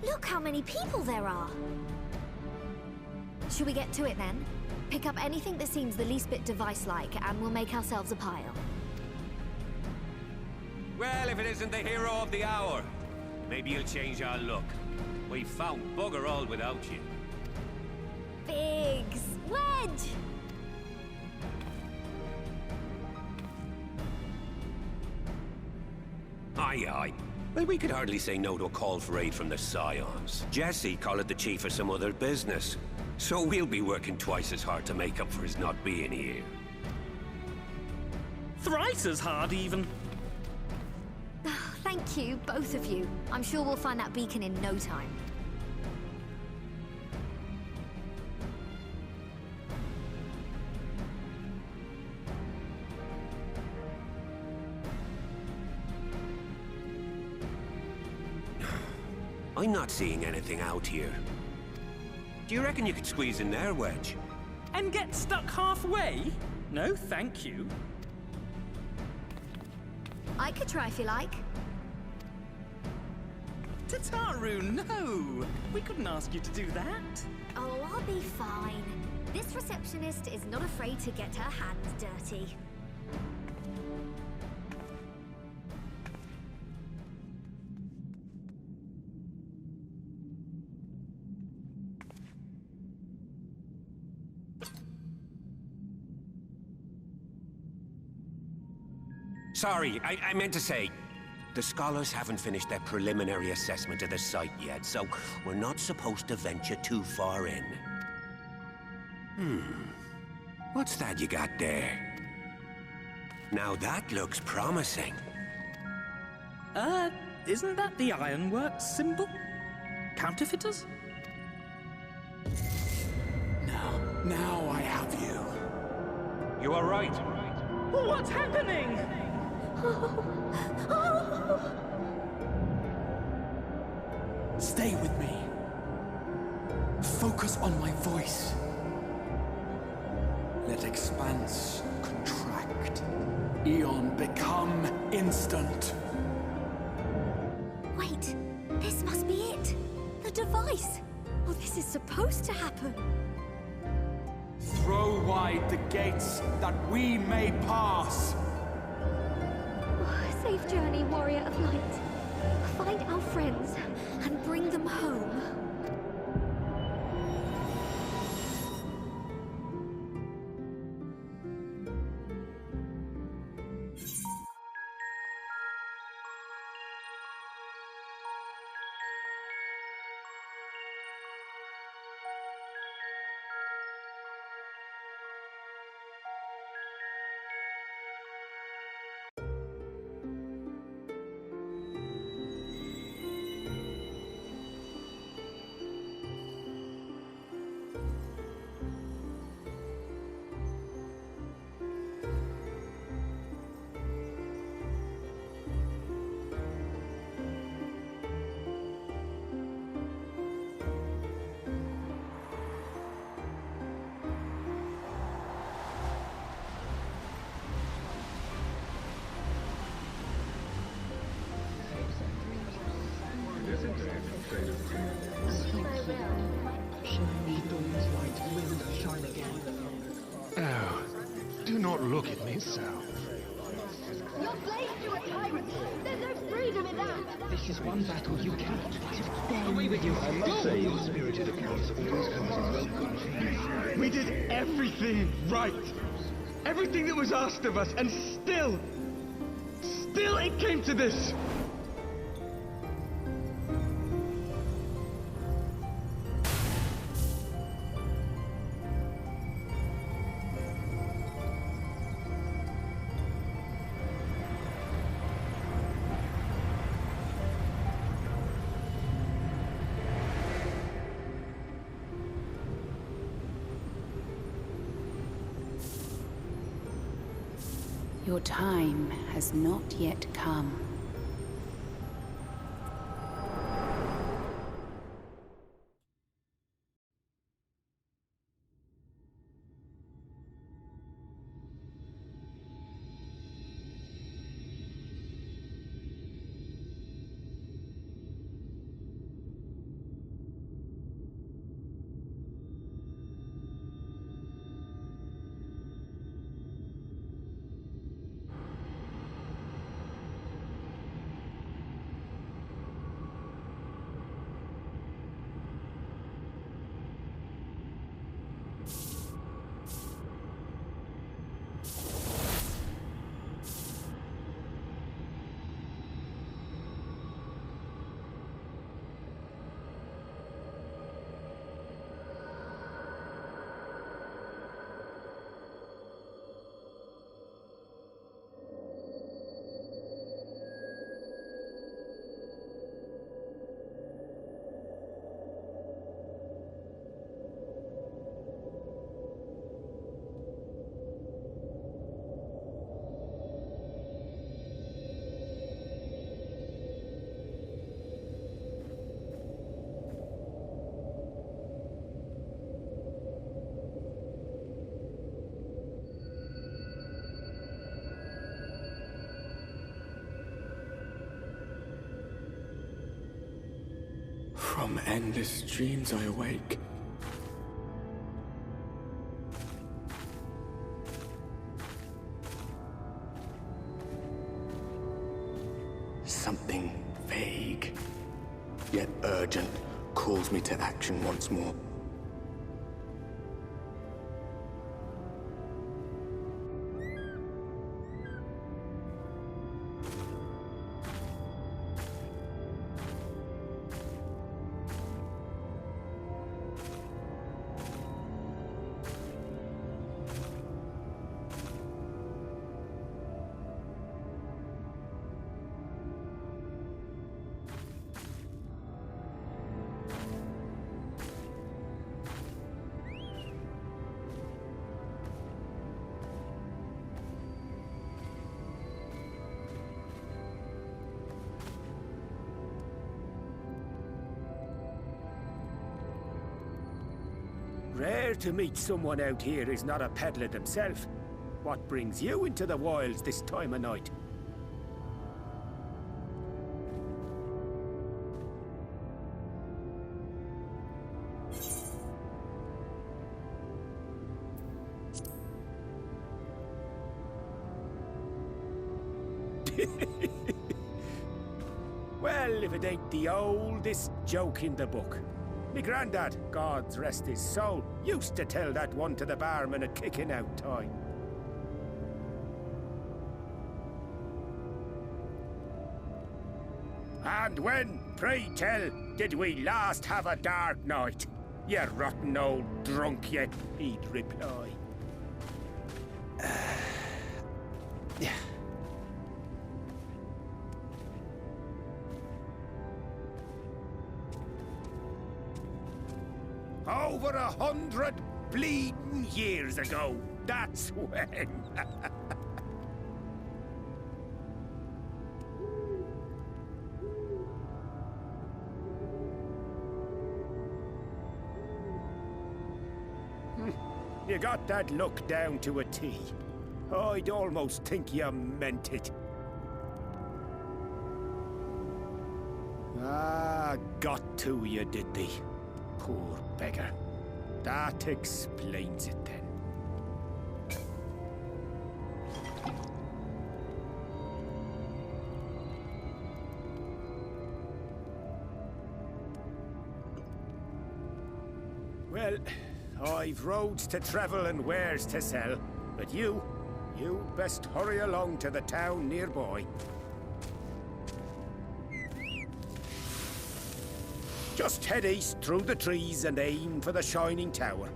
Look how many people there are! Should we get to it then? Pick up anything that seems the least bit device-like, and we'll make ourselves a pile. Well, if it isn't the hero of the hour, maybe you'll change our look. We've found bugger all without you. Biggs! Wedge! Aye, aye. Well, we could hardly say no to a call for aid from the Scions. Jesse called the chief for some other business. So we'll be working twice as hard to make up for his not being here. Thrice as hard, even. Thank you, both of you. I'm sure we'll find that beacon in no time. I'm not seeing anything out here. Do you reckon you could squeeze in there, Wedge? And get stuck halfway? No, thank you. I could try if you like. Tataru, no! We couldn't ask you to do that. Oh, I'll be fine. This receptionist is not afraid to get her hands dirty. Sorry, I meant to say, the scholars haven't finished their preliminary assessment of the site yet, so we're not supposed to venture too far in. What's that you got there? Now that looks promising. Isn't that the Ironworks symbol? Counterfeiters? Now I have you. You are right. What's happening? Stay with me. Focus on my voice. Let expanse contract. Eon become instant. Wait, this must be it. The device. Oh, this is supposed to happen. Throw wide the gates that we may pass. Safe journey, warrior of light. Find our friends and bring them home. Look at me, Sal. You're slaves to a tyrant. There's no freedom in that. This is one battle you cannot fight. Away with you. I must say, your spirited accounts always come as a welcome change. We did everything right. Everything that was asked of us, and still it came to this. Your time has not yet come. From endless dreams I awake. Something vague, yet urgent, calls me to action once more. Rare to meet someone out here who's not a peddler themselves. What brings you into the wilds this time of night? Well, if it ain't the oldest joke in the book. Me granddad, God's rest his soul, used to tell that one to the barman at kicking out time. And when, pray tell, did we last have a dark night? You rotten old drunk, yet he'd reply. Yeah. Over 100 bleeding years ago, that's when. You got that look down to a T. I'd almost think you meant it. Ah, got to you, did they? Poor beggar. That explains it then. Well, I've roads to travel and wares to sell. But you best hurry along to the town nearby. Just head east through the trees and aim for the Shining Tower.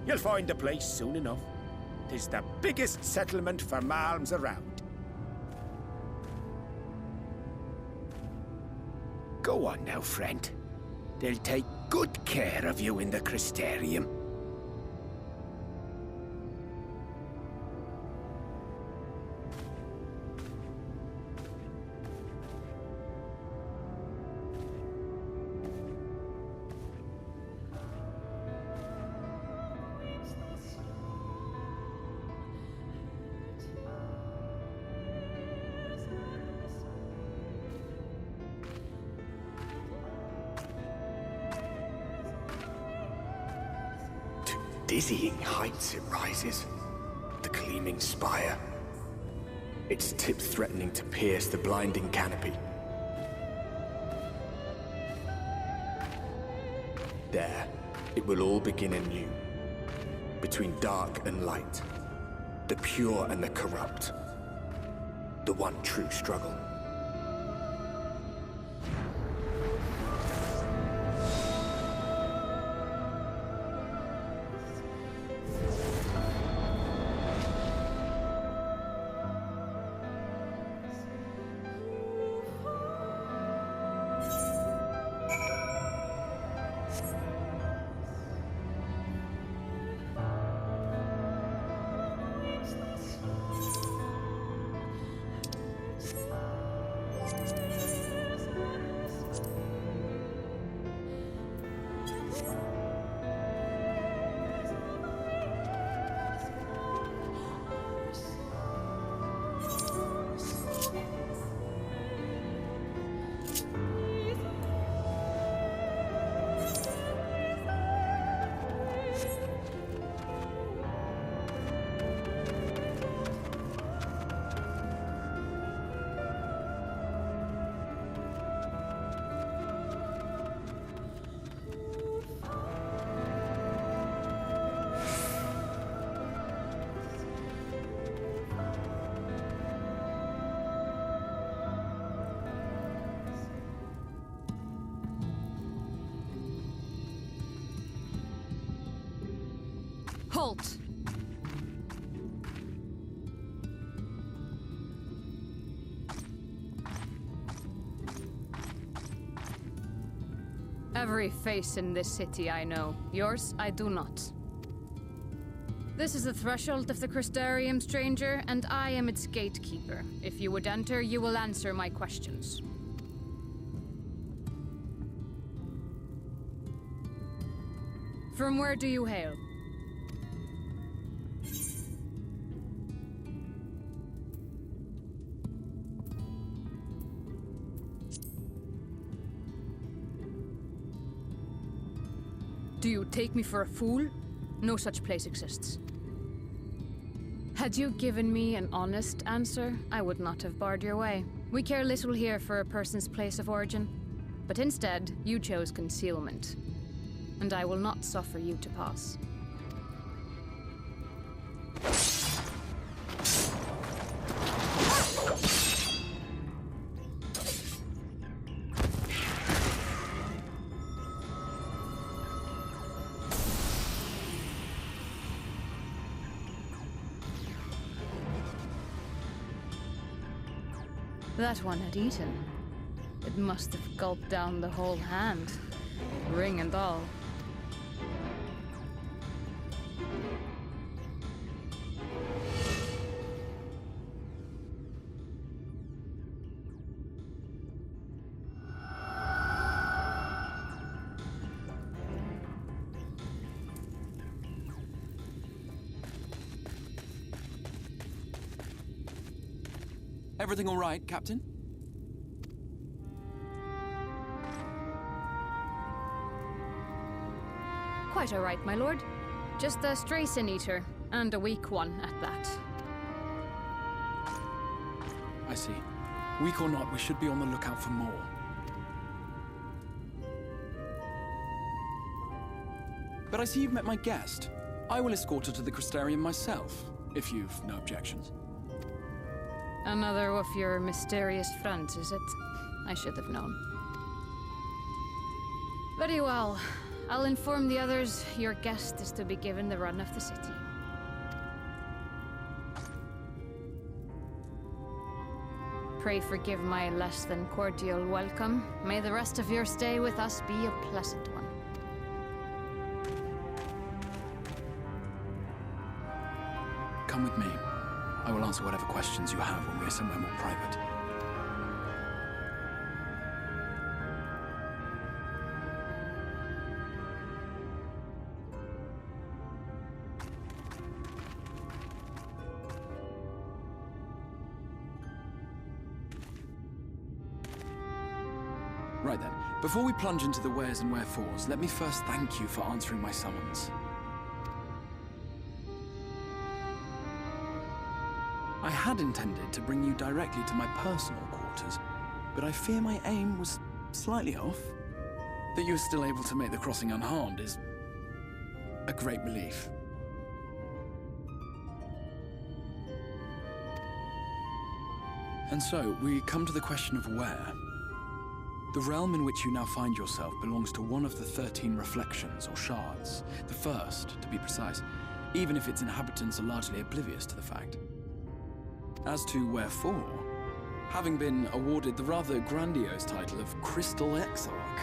You'll find the place soon enough. 'Tis the biggest settlement for malms around. Go on now, friend. They'll take good care of you in the Crystarium. Dizzying heights it rises, the gleaming spire. Its tip threatening to pierce the blinding canopy. There, it will all begin anew. Between dark and light, the pure and the corrupt. The one true struggle. Halt! Every face in this city I know. Yours, I do not. This is the threshold of the Crystarium, stranger, and I am its gatekeeper. If you would enter, you will answer my questions. From where do you hail? Do you take me for a fool? No such place exists. Had you given me an honest answer, I would not have barred your way. We care little here for a person's place of origin, but instead, you chose concealment. And I will not suffer you to pass. That one had eaten. It must have gulped down the whole hand, ring and all. Everything all right, Captain? Quite all right, my lord. Just a stray sin-eater, and a weak one at that. I see. Weak or not, we should be on the lookout for more. But I see you've met my guest. I will escort her to the Crystarium myself, if you've no objections. Another of your mysterious friends, is it? I should have known. Very well. I'll inform the others your guest is to be given the run of the city. Pray forgive my less than cordial welcome. May the rest of your stay with us be a pleasant one. Come with me. I will answer whatever questions you have when we are somewhere more private. Right then, before we plunge into the wheres and wherefores, let me first thank you for answering my summons. I had intended to bring you directly to my personal quarters, but I fear my aim was slightly off. That you were still able to make the crossing unharmed is a great relief. And so, we come to the question of where. The realm in which you now find yourself belongs to one of the 13 reflections, or shards. The first, to be precise, even if its inhabitants are largely oblivious to the fact. As to wherefore, having been awarded the rather grandiose title of Crystal Exarch,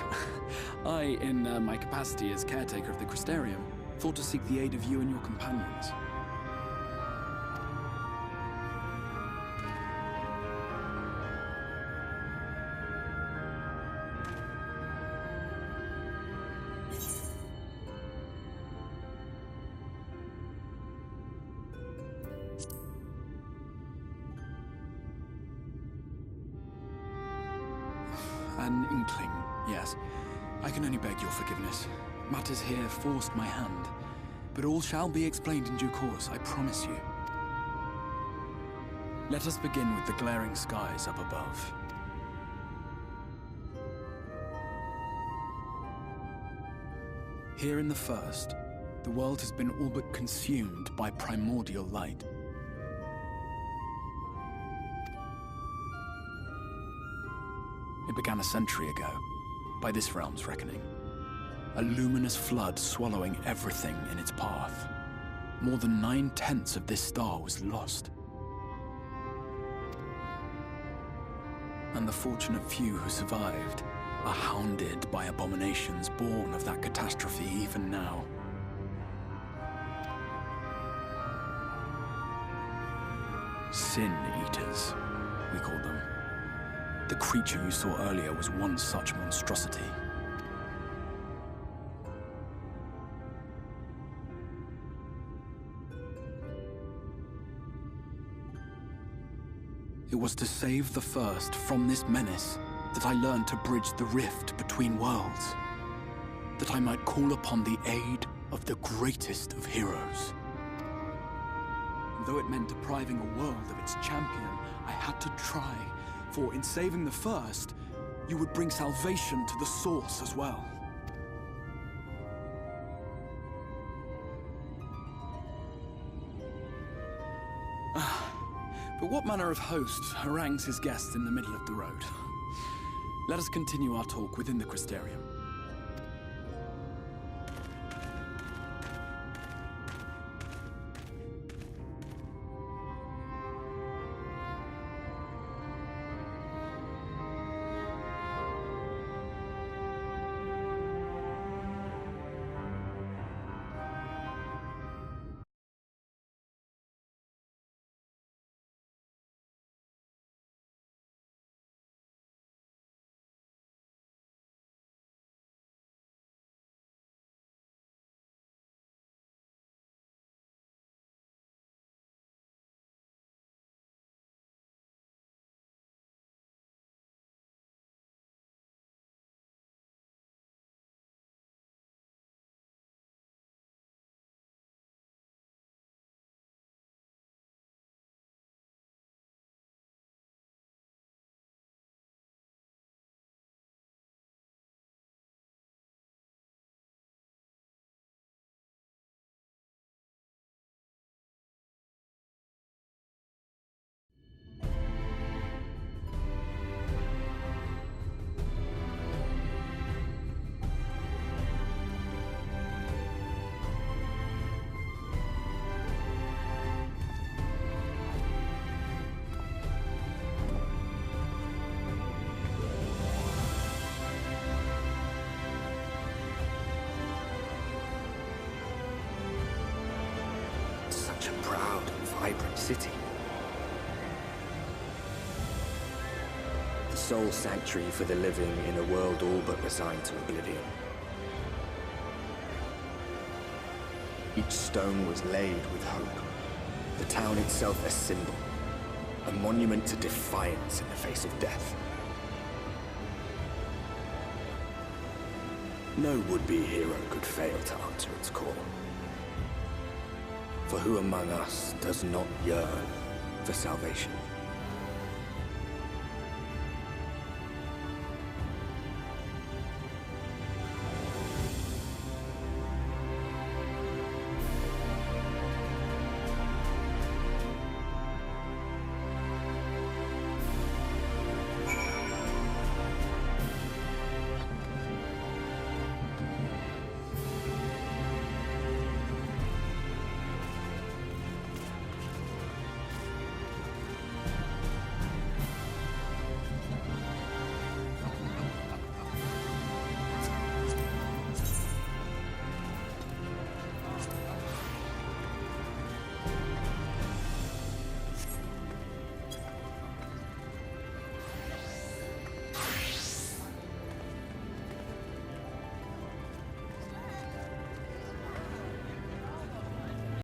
I, in my capacity as caretaker of the Crystarium, thought to seek the aid of you and your companions. An inkling, yes. I can only beg your forgiveness. Matters here forced my hand. But all shall be explained in due course, I promise you. Let us begin with the glaring skies up above. Here in the first, the world has been all but consumed by primordial light. It began a century ago, by this realm's reckoning. A luminous flood swallowing everything in its path. More than 9/10 of this star was lost. And the fortunate few who survived are hounded by abominations born of that catastrophe even now. Sin Eaters, we call them. The creature you saw earlier was one such monstrosity. It was to save the first from this menace that I learned to bridge the rift between worlds. That I might call upon the aid of the greatest of heroes. And though it meant depriving a world of its champion, I had to try. For in saving the first, you would bring salvation to the source as well. But what manner of host harangues his guests in the middle of the road? Let us continue our talk within the Crystarium. proud and vibrant city. The sole sanctuary for the living in a world all but resigned to oblivion. Each stone was laid with hope. The town itself a symbol, a monument to defiance in the face of death. No would-be hero could fail to answer its call. For who among us does not yearn for salvation?